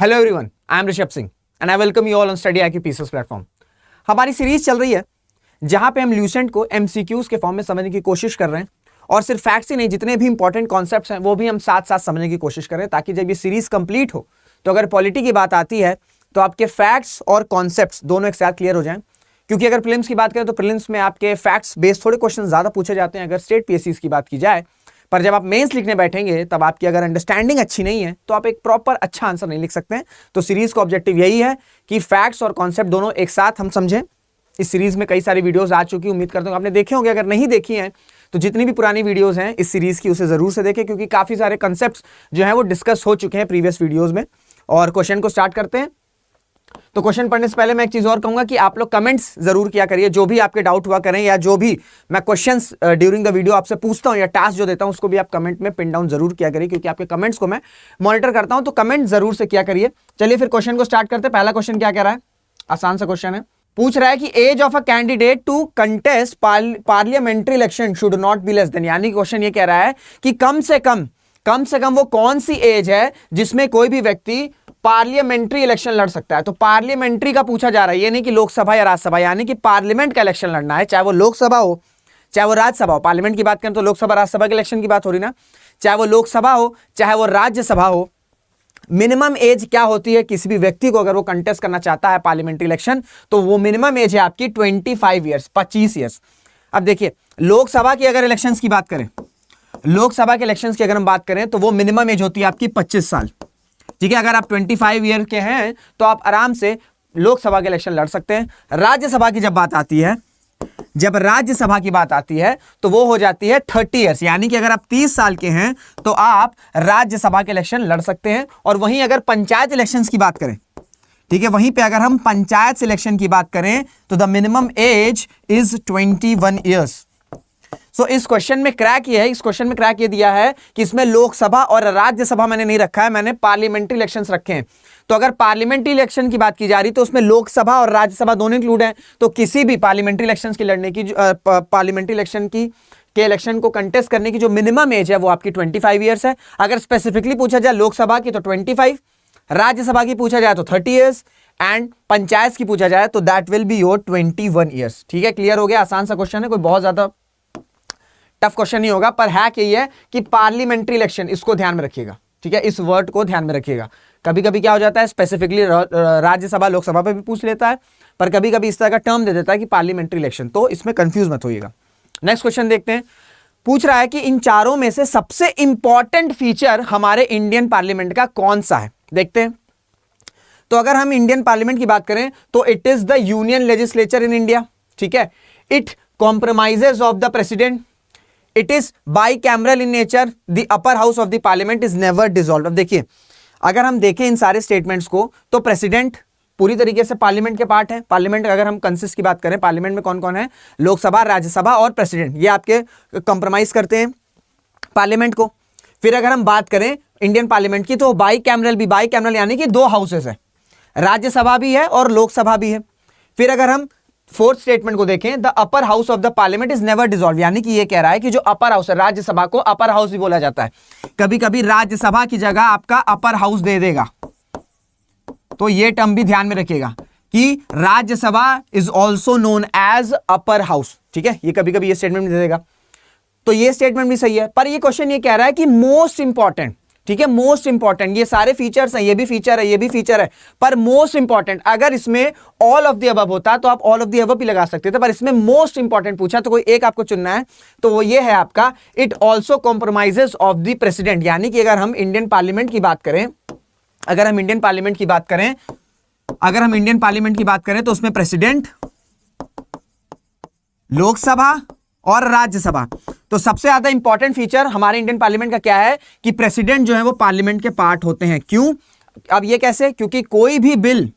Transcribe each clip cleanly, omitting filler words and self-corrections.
Hello everyone, I am Rishabh Singh and I welcome you all on study IQ pieces platform. हमारी series चल रही है जहां पे हम ल्यूसेंट को MCQs के फॉर्म में समझने की कोशिश कर रहे हैं और सिर्फ फैक्ट्स ही नहीं, जितने भी इंपॉर्टेंट कॉन्सेप्ट्स हैं वो भी हम साथ साथ समझने की कोशिश करें, ताकि जब ये सीरीज कंप्लीट हो तो अगर पॉलिटी की बात आती है तो आपके फैक्ट्स और कॉन्सेप्ट्स दोनों एक साथ क्लियर हो जाएं। क्योंकि अगर प्रीलिम्स की बात करें तो प्रीलिम्स में आपके फैक्ट्स बेस्ड थोड़े क्वेश्चन ज्यादा पूछे जाते हैं अगर स्टेट PSCs की बात की जाए, पर जब आप मेंस लिखने बैठेंगे तब आपकी अगर अंडरस्टैंडिंग अच्छी नहीं है तो आप एक प्रॉपर अच्छा आंसर नहीं लिख सकते हैं। तो सीरीज का ऑब्जेक्टिव यही है कि फैक्ट्स और कॉन्सेप्ट दोनों एक साथ हम समझें। इस सीरीज में कई सारी वीडियोस आ चुकी, उम्मीद करता हूं आपने देखे होंगे। अगर नहीं देखी हैं तो जितनी भी पुरानी वीडियोस हैं इस सीरीज की उसे जरूर से देखें, क्योंकि काफी सारे कंसेप्ट्स जो हैं वो डिस्कस हो चुके हैं प्रीवियस वीडियोज में। और क्वेश्चन को स्टार्ट करते हैं। तो क्वेश्चन पढ़ने से पहले मैं एक चीज और कहूंगा कि आप लोग कमेंट्स जरूर किया करिए, जो भी आपके डाउट हुआ करें या जो भी मैं क्वेश्चंस ड्यूरिंग द वीडियो आपसे पूछता हूं या टास्क जो देता हूं उसको भी आप कमेंट में पिन डाउन जरूर किया करिए, क्योंकि आपके कमेंट्स को मैं मॉनिटर करता हूं। तो कमेंट जरूर से किया करिए। चलिए फिर क्वेश्चन को स्टार्ट करते हैं। पहला क्वेश्चन क्या कह रहा है? आसान सा क्वेश्चन है। पूछ रहा है कि age of a candidate to contest parliamentary election should not be less than, यानी क्वेश्चन ये कह रहा है कि कम से कम वो कौन सी एज है जिसमें कोई भी व्यक्ति पार्लियामेंट्री इलेक्शन लड़ सकता है। तो पार्लियामेंट्री का पूछा जा रहा है, ये नहीं कि लोकसभा या राज्यसभा, यानी कि पार्लियामेंट का इलेक्शन लड़ना है, चाहे वो लोकसभा हो चाहे वो राज्यसभा हो। पार्लियामेंट की बात करें तो लोकसभा राज्यसभा के इलेक्शन की बात हो रही ना, चाहे वो लोकसभा हो चाहे वो राज्यसभा हो। मिनिमम एज क्या होती है किसी भी व्यक्ति को अगर वो कंटेस्ट करना चाहता है पार्लियामेंट्री इलेक्शन, तो वो मिनिमम एज है आपकी 25 ईयर्स, 25 ईयर्स। अब देखिए लोकसभा की अगर इलेक्शंस की बात करें, लोकसभा के इलेक्शंस की अगर हम बात करें तो वो मिनिमम एज होती है आपकी 25 साल। ठीक है, अगर आप 25 ईयर के हैं तो आप आराम से लोकसभा के इलेक्शन लड़ सकते हैं। राज्यसभा की जब बात आती है, जब राज्यसभा की बात आती है तो वो हो जाती है 30 ईयर्स, यानी कि अगर आप 30 साल के हैं तो आप राज्यसभा के इलेक्शन लड़ सकते हैं। और वहीं अगर पंचायत इलेक्शंस की बात करें, ठीक है, वहीं पे अगर हम पंचायत सिलेक्शन की बात करें तो the minimum age is 21 years. So इस क्वेश्चन में क्रैक ये है, इस क्वेश्चन में क्रैक ये दिया है कि इसमें लोकसभा और राज्यसभा मैंने नहीं रखा है, मैंने पार्लियामेंट्री इलेक्शंस रखे हैं। तो अगर पार्लियामेंट्री इलेक्शन की बात की जा रही तो उसमें लोकसभा और राज्यसभा दोनों इंक्लूड हैं। तो किसी भी पार्लियामेंट्री इलेक्शंस की लड़ने की, पार्लियामेंट्री इलेक्शन की के इलेक्शन को कंटेस्ट करने की जो मिनिमम एज है वो आपकी 25 ईयर्स है। अगर स्पेसिफिकली पूछा जाए लोकसभा की तो 25, राज्यसभा की पूछा जाए तो 30 ईयर्स एंड पंचायत की पूछा जाए तो that will be your 21 years. ठीक है, क्लियर हो गया? आसान सा क्वेश्चन है, कोई बहुत ज्यादा टफ क्वेश्चन नहीं होगा, पर हैक यही है कि पार्लियामेंट्री इलेक्शन, इसको ध्यान में रखिएगा। ठीक है, इस वर्ड को ध्यान में रखिएगा। कभी कभी क्या हो जाता है स्पेसिफिकली राज्यसभा लोकसभा पे भी पूछ लेता है, पर कभी कभी इस तरह का टर्म दे देता है कि पार्लियामेंट्री इलेक्शन, तो इसमें कंफ्यूज मत होइएगा। नेक्स्ट क्वेश्चन देखते हैं। पूछ रहा है कि इन चारों में से सबसे इंपॉर्टेंट फीचर हमारे इंडियन पार्लियामेंट का कौन सा है? देखते हैं। तो अगर हम इंडियन पार्लियामेंट की बात करें तो it is the union legislature in India. ठीक है, it compromises of the president, it is bicameral in nature, the upper house of the parliament is never dissolved. अब देखिए, अगर हम देखें इन सारे स्टेटमेंट्स को तो प्रेसिडेंट पूरी तरीके से पार्लियामेंट के पार्ट है। पार्लियामेंट अगर हम कंसिस्ट की बात करें, पार्लियामेंट में कौन कौन है? लोकसभा, राज्यसभा और प्रेसिडेंट, ये आपके कंप्रोमाइज करते हैं पार्लियामेंट को। फिर अगर हम बात करें इंडियन पार्लियामेंट की तो बाइकैमरल भी, बाइकैमरल यानी कि 2 हाउसेस है, राज्यसभा भी है और लोकसभा भी है। फिर अगर हम फोर्थ स्टेटमेंट को देखें, the upper house of the parliament is never dissolve, यानी कि ये कह रहा है कि जो अपर हाउस है, राज्यसभा को अपर हाउस भी बोला जाता है। कभी कभी राज्यसभा की जगह आपका अपर हाउस दे देगा, तो ये टर्म भी ध्यान में रखिएगा कि Rajya Sabha is also known as upper house. ठीक है, ये कभी कभी ये स्टेटमेंट दे देगा, तो ये स्टेटमेंट भी सही है। पर ये क्वेश्चन ये कह रहा है कि मोस्ट इंपॉर्टेंट, ठीक है, मोस्ट इंपॉर्टेंट, ये सारे फीचर्स हैं, ये भी फीचर है, ये भी फीचर है, पर मोस्ट इंपॉर्टेंट, अगर इसमें ऑल ऑफ द अबव होता तो आप ऑल ऑफ द अबव भी लगा सकते थे, पर इसमें मोस्ट इंपॉर्टेंट पूछा तो कोई एक आपको चुनना है, तो वो ये है आपका it also compromises of the president. यानी कि अगर हम इंडियन पार्लियामेंट की बात करें, अगर हम इंडियन पार्लियामेंट की बात करें, अगर हम इंडियन पार्लियामेंट की बात करें तो उसमें प्रेसिडेंट, लोकसभा और राज्यसभा, तो सबसे ज्यादा इंपॉर्टेंट फीचर हमारे इंडियन पार्लियामेंट का क्या है कि प्रेसिडेंट जो है वो पार्लियामेंट के पार्ट होते हैं। क्यों? अब ये कैसे? क्योंकि कोई भी बिल,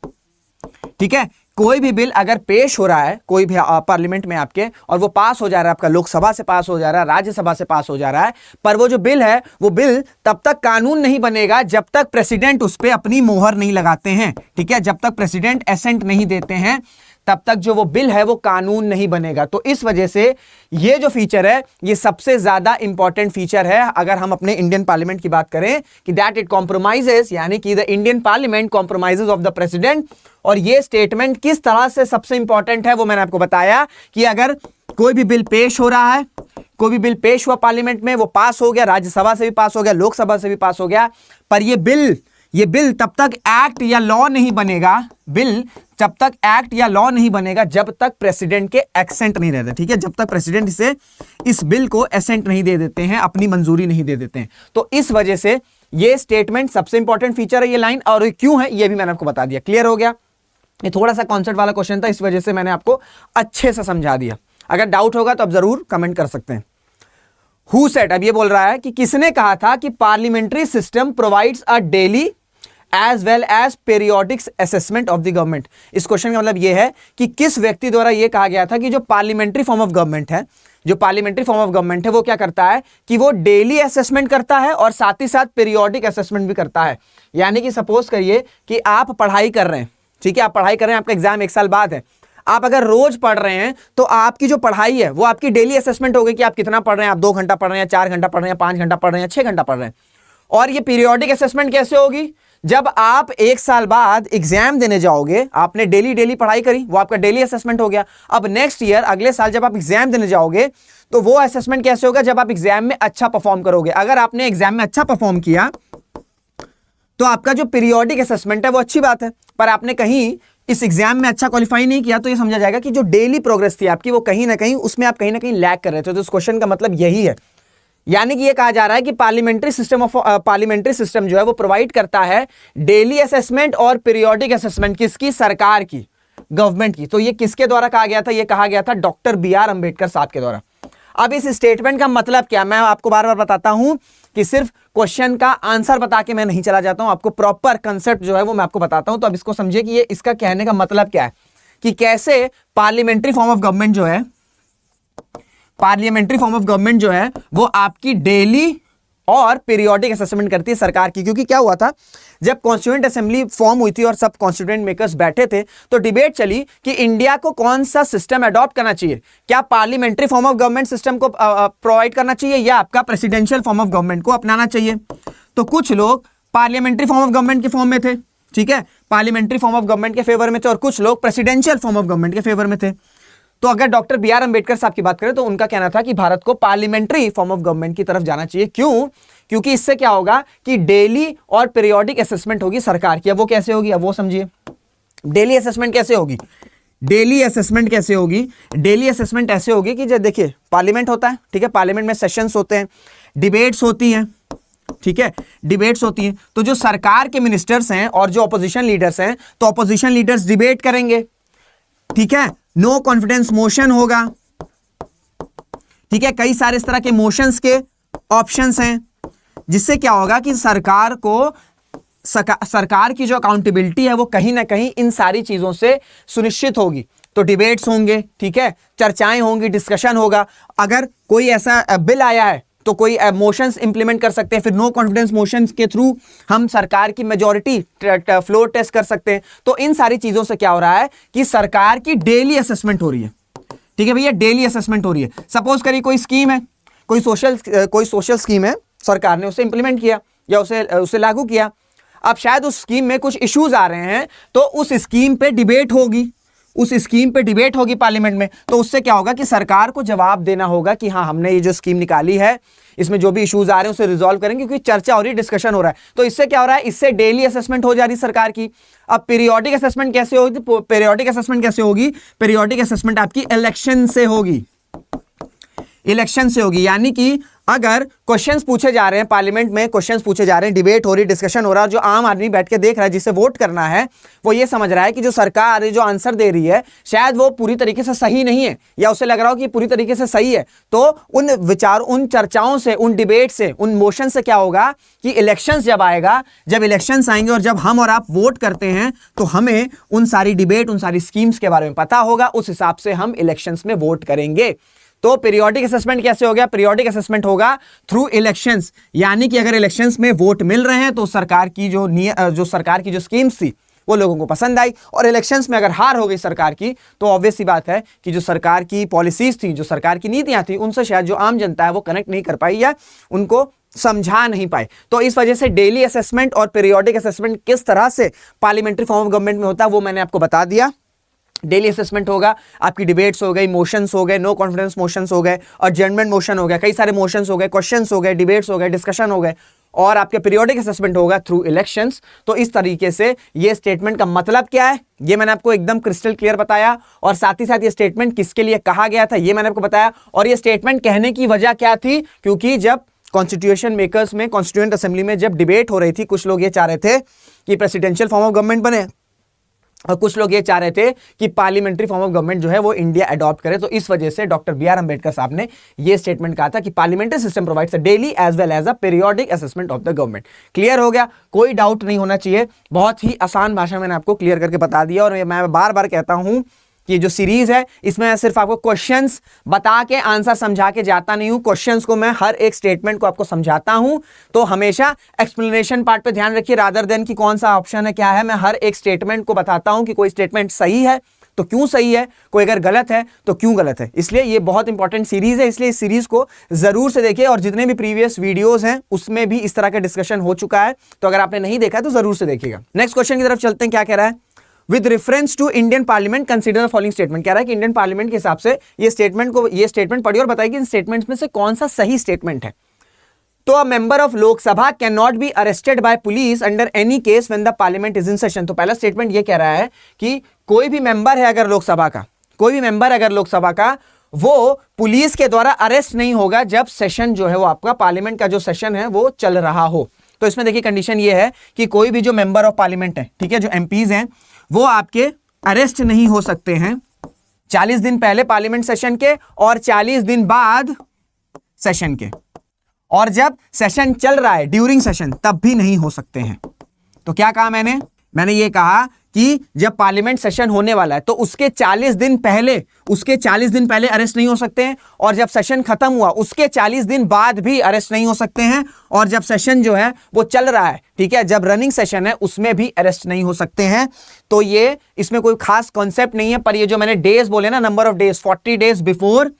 ठीक है, कोई भी बिल अगर पेश हो रहा है कोई भी पार्लियामेंट में आपके, और वो पास हो जा रहा है, आपका लोकसभा से पास हो जा रहा है, राज्यसभा से पास हो जा रहा है, पर वो जो बिल है वो बिल तब तक कानून नहीं बनेगा जब तक प्रेसिडेंट उस पर अपनी मोहर नहीं लगाते हैं। ठीक है, जब तक प्रेसिडेंट एसेंट नहीं देते हैं तब तक जो वो बिल है वो कानून नहीं बनेगा। तो इस वजह से ये जो फीचर है ये सबसे ज्यादा इंपॉर्टेंट फीचर है अगर हम अपने इंडियन पार्लियामेंट की बात करें कि दैट इट कॉम्प्रोमाइजेस, यानी कि the Indian parliament compromises of the president. और ये स्टेटमेंट किस तरह से सबसे इंपॉर्टेंट है वो मैंने आपको बताया कि अगर कोई भी बिल पेश हो रहा है, कोई भी बिल पेश हुआ पार्लियामेंट में, वो पास हो गया, राज्यसभा से भी पास हो गया, लोकसभा से भी पास हो गया, पर ये बिल तब तक एक्ट या लॉ नहीं बनेगा, बिल जब तक एक्ट या लॉ नहीं बनेगा जब तक प्रेसिडेंट के एसेंट नहीं रहते। ठीक है, जब तक प्रेसिडेंट इस बिल को एसेंट नहीं दे देते हैं, अपनी मंजूरी नहीं दे देते हैं। तो इस वजह से ये स्टेटमेंट सबसे इंपॉर्टेंट फीचर है, ये लाइन। और क्यों है ये भी मैंने आपको बता दिया। क्लियर हो गया? ये थोड़ा सा कॉन्सेप्ट वाला क्वेश्चन था, इस वजह से मैंने आपको अच्छे से समझा दिया। अगर डाउट होगा तो आप जरूर कमेंट कर सकते हैं। हु सेड, अब ये बोल रहा है कि किसने कहा था कि parliamentary system provides a daily as well as periodic assessment of the government. इस क्वेश्चन का मतलब यह है कि किस व्यक्ति द्वारा यह कहा गया था कि जो पार्लियामेंट्री फॉर्म ऑफ गवर्नमेंट है, जो पार्लियामेंट्री फॉर्म ऑफ गवर्नमेंट है वो क्या करता है कि वो डेली असेसमेंट करता है और साथ ही साथ पीरियोडिक असेसमेंट भी करता है। यानी कि सपोज करिए कि आप पढ़ाई कर रहे हैं, ठीक है, आप पढ़ाई कर रहे हैं, आपका एग्जाम 1 साल बाद है। आप अगर रोज पढ़ रहे हैं तो आपकी जो पढ़ाई है वो आपकी डेली असेसमेंट होगी कि आप कितना पढ़ रहे हैं। आप 2 घंटा पढ़ रहे हैं, 4 घंटा पढ़ रहे हैं, 5 घंटा पढ़ रहे हैं, 6 घंटा पढ़ रहे हैं। और ये पीरियोडिक असेसमेंट कैसे होगी? जब आप 1 साल बाद एग्जाम देने जाओगे, आपने डेली पढ़ाई करी, वो आपका डेली असेसमेंट हो गया। अब नेक्स्ट ईयर, अगले साल जब आप एग्जाम देने जाओगे तो वो असेसमेंट कैसे होगा? जब आप एग्जाम में अच्छा परफॉर्म करोगे। अगर आपने एग्जाम में अच्छा परफॉर्म किया तो आपका जो पीरियोडिक असेसमेंट है वो अच्छी बात है, पर आपने कहीं इस एग्जाम में अच्छा क्वालिफाई नहीं किया तो ये समझा जाएगा कि जो डेली प्रोग्रेस थी आपकी वो कहीं ना कहीं उसमें आप कहीं ना कहीं लैग कर रहे थे। तो इस क्वेश्चन का मतलब यही है। यानी कि ये कहा जा रहा है कि पार्लियामेंट्री सिस्टम जो है वो प्रोवाइड करता है डेली असेसमेंट और पीरियोडिक असेसमेंट। किसकी? सरकार की, गवर्नमेंट की। तो ये किसके द्वारा कहा गया था? ये कहा गया था डॉक्टर B.R. अम्बेडकर साहब के द्वारा। अब इस स्टेटमेंट का मतलब क्या, मैं आपको बार बार बताता हूं कि सिर्फ क्वेश्चन का आंसर बता के मैं नहीं चला जाता हूं, आपको प्रॉपर कंसेप्ट जो है वो मैं आपको बताता हूं। तो अब इसको समझिए कि ये इसका कहने का मतलब क्या है कि कैसे पार्लियामेंट्री फॉर्म ऑफ गवर्नमेंट जो है वो आपकी डेली और पीरियोडिक असेसमेंट करती है सरकार की। क्योंकि क्या हुआ था, जब कॉन्स्टिट्यूएंट असेंबली फॉर्म हुई थी और सब कॉन्स्टिट्यूएंट मेकर्स बैठे थे तो डिबेट चली कि इंडिया को कौन सा सिस्टम अडॉप्ट करना चाहिए, क्या parliamentary form of government system को प्रोवाइड करना चाहिए या आपका प्रेसिडेंशियल फॉर्म ऑफ गवर्नमेंट को अपनाना चाहिए। तो कुछ लोग पार्लियामेंट्री फॉर्म ऑफ गवर्नमेंट के फॉर्म में थे, ठीक है, पार्लियामेंट्री फॉर्म ऑफ गवर्नमेंट के फेवर में थे, और कुछ लोग प्रेसिडेंशियल फॉर्म ऑफ गवर्नमेंट के फेवर में थे। तो अगर डॉक्टर B.R. अम्बेडकर साहब की बात करें तो उनका कहना था कि भारत को पार्लियामेंट्री फॉर्म ऑफ गवर्नमेंट की तरफ जाना चाहिए। क्यों? क्योंकि इससे क्या होगा कि डेली और पीरियोडिक असेसमेंट होगी सरकार की। अब वो कैसे होगी, अब वो समझिए। डेली असेसमेंट कैसे होगी? डेली असेसमेंट ऐसे होगी कि जब देखिए पार्लियामेंट होता है, ठीक है, पार्लियामेंट में सेशंस होते हैं, डिबेट्स होती हैं, ठीक है, डिबेट्स होती हैं। तो जो सरकार के मिनिस्टर्स हैं और जो ऑपोजिशन लीडर्स हैं, तो ऑपोजिशन लीडर्स डिबेट करेंगे, ठीक है, नो कॉन्फिडेंस मोशन होगा, ठीक है, कई सारे इस तरह के मोशंस के ऑप्शंस हैं, जिससे क्या होगा कि सरकार की जो अकाउंटेबिलिटी है वो कहीं ना कहीं इन सारी चीजों से सुनिश्चित होगी। तो डिबेट्स होंगे, ठीक है, चर्चाएं होंगी, डिस्कशन होगा। अगर कोई ऐसा बिल आया है तो कोई मोशंस इंप्लीमेंट कर सकते हैं, फिर नो कॉन्फिडेंस मोशंस के थ्रू हम सरकार की मेजॉरिटी फ्लोर टेस्ट कर सकते हैं। तो इन सारी चीजों से क्या हो रहा है कि सरकार की डेली असेसमेंट हो रही है, ठीक है भैया, डेली असेसमेंट हो रही है। सपोज करिए कोई स्कीम है, कोई सोशल स्कीम है, सरकार ने उसे इंप्लीमेंट किया या उसे लागू किया। अब शायद उस स्कीम में कुछ इश्यूज आ रहे हैं तो उस स्कीम पे डिबेट होगी पार्लियामेंट में। तो उससे क्या होगा कि सरकार को जवाब देना होगा कि हाँ, हमने ये जो स्कीम निकाली है इसमें जो भी इश्यूज आ रहे हैं उसे रिजॉल्व करेंगे, क्योंकि चर्चा हो रही है, डिस्कशन हो रहा है। तो इससे क्या हो रहा है, इससे डेली असेसमेंट हो जा रही है सरकार की। अब पीरियोडिक असेसमेंट कैसे होगी? पीरियोडिक असेसमेंट आपकी इलेक्शन से होगी। यानी कि अगर क्वेश्चंस पूछे जा रहे हैं पार्लियामेंट में, क्वेश्चंस पूछे जा रहे हैं, डिबेट हो रही, डिस्कशन हो रहा है, जो आम आदमी बैठ के देख रहा है, जिसे वोट करना है, वो ये समझ रहा है कि जो सरकार जो आंसर दे रही है शायद वो पूरी तरीके से सही नहीं है, या उसे लग रहा हो कि पूरी तरीके से सही है। तो उन विचारों, उन चर्चाओं से, उन डिबेट से, उन मोशन से क्या होगा कि इलेक्शंस जब इलेक्शंस आएंगे और जब हम और आप वोट करते हैं तो हमें उन सारी डिबेट, उन सारी स्कीम्स के बारे में पता होगा, उस हिसाब से हम इलेक्शंस में वोट करेंगे। तो पीरियोडिक असेसमेंट कैसे हो गया? पीरियोडिक असेसमेंट होगा थ्रू इलेक्शंस। यानी कि अगर इलेक्शंस में वोट मिल रहे हैं तो सरकार की जो स्कीम्स थी वो लोगों को पसंद आई, और इलेक्शंस में अगर हार हो गई सरकार की तो ऑब्वियस सी बात है कि जो सरकार की पॉलिसीज थी, जो सरकार की नीतियां थी, उनसे शायद जो आम जनता है वो कनेक्ट नहीं कर पाई या उनको समझा नहीं पाए। तो इस वजह से डेली असेसमेंट और पीरियोडिक असेसमेंट किस तरह से पार्लियामेंट्री फॉर्म ऑफ गवर्नमेंट में होता है वो मैंने आपको बता दिया। डेली असेसमेंट होगा, आपकी डिबेट्स हो गई, मोशंस हो गए, नो कॉन्फिडेंस मोशंस हो गए, और एडजर्नमेंट मोशन हो गया, कई सारे मोशंस हो गए, क्वेश्चंस हो गए, डिबेट्स हो गए, डिस्कशन हो गए, और आपके पीरियोडिक असेसमेंट होगा थ्रू इलेक्शंस। तो इस तरीके से ये स्टेटमेंट का मतलब क्या है ये मैंने आपको एकदम क्रिस्टल क्लियर बताया, और साथ ही साथ ये स्टेटमेंट किसके लिए कहा गया था ये मैंने आपको बताया, और ये स्टेटमेंट कहने की वजह क्या थी, क्योंकि जब कॉन्स्टिट्यूशन मेकर्स में, कॉन्स्टिट्यूएंट असेंबली में जब डिबेट हो रही थी, कुछ लोग ये चाह रहे थे कि प्रेसिडेंशियल फॉर्म ऑफ गवर्नमेंट बने, और कुछ लोग ये चाह रहे थे कि पार्लियामेंट्री फॉर्म ऑफ गवर्नमेंट जो है वो इंडिया अडॉप्ट करे। तो इस वजह से डॉक्टर बी आर अंबेडकर साहब ने ये स्टेटमेंट कहा था कि parliamentary system provides a daily as well as a periodic assessment of the government. Clear हो गया, कोई डाउट नहीं होना चाहिए, बहुत ही आसान भाषा में मैंने आपको क्लियर करके बता दिया। और मैं बार बार कहता हूं कि जो सीरीज है इसमें मैं सिर्फ आपको क्वेश्चंस बता के आंसर समझा के जाता नहीं हूं, क्वेश्चंस को मैं हर एक स्टेटमेंट को आपको समझाता हूं। तो हमेशा एक्सप्लेनेशन पार्ट पे ध्यान रखिए, रादर देन कि कौन सा ऑप्शन है क्या है। मैं हर एक स्टेटमेंट को बताता हूं कि कोई स्टेटमेंट सही है तो क्यों सही है, कोई अगर गलत है तो क्यों गलत है। इसलिए ये बहुत इंपॉर्टेंट सीरीज है, इसलिए इस सीरीज को जरूर से देखिए, और जितने भी प्रीवियस वीडियोस हैं उसमें भी इस तरह का डिस्कशन हो चुका है, तो अगर आपने नहीं देखा तो जरूर से देखिएगा। नेक्स्ट क्वेश्चन की तरफ चलते हैं, क्या कह रहा है, with reference to Indian parliament consider the following statement. कह रहा है कि इंडियन पार्लियामेंट के हिसाब से ये स्टेटमेंट पढ़िए और बताइए कि इन स्टेटमेंट्स में से कौन सा सही स्टेटमेंट है। तो a member of Lok Sabha can not be arrested bye police under any case when the parliament is in session. तो पहला स्टेटमेंट ये कह रहा है कि कोई भी मेंबर है अगर लोकसभा का, कोई भी मेंबर अगर लोकसभा का, वो पुलिस के द्वारा अरेस्ट नहीं होगा जब सेशन जो है वो आपका पार्लियामेंट का जो सेशन है वो चल रहा हो। तो इसमें देखिए कंडीशन ये है कि कोई भी जो मेंबर ऑफ पार्लियामेंट है, ठीक है, जो एमपीज हैं, वो आपके अरेस्ट नहीं हो सकते हैं 40 दिन पहले पार्लियामेंट सेशन के और 40 दिन बाद सेशन के, और जब सेशन चल रहा है ड्यूरिंग सेशन तब भी नहीं हो सकते हैं। तो क्या कहा मैंने ये कहा कि जब पार्लियामेंट सेशन होने वाला है तो उसके 40 दिन पहले अरेस्ट नहीं हो सकते हैं, और जब सेशन खत्म हुआ उसके 40 दिन बाद भी अरेस्ट नहीं हो सकते हैं, और जब सेशन जो है वो चल रहा है, ठीक है, जब रनिंग सेशन है उसमें भी अरेस्ट नहीं हो सकते हैं। तो ये इसमें कोई खास कॉन्सेप्ट नहीं है, पर ये जो मैंने डेज बोले ना, number of days, 40 days before,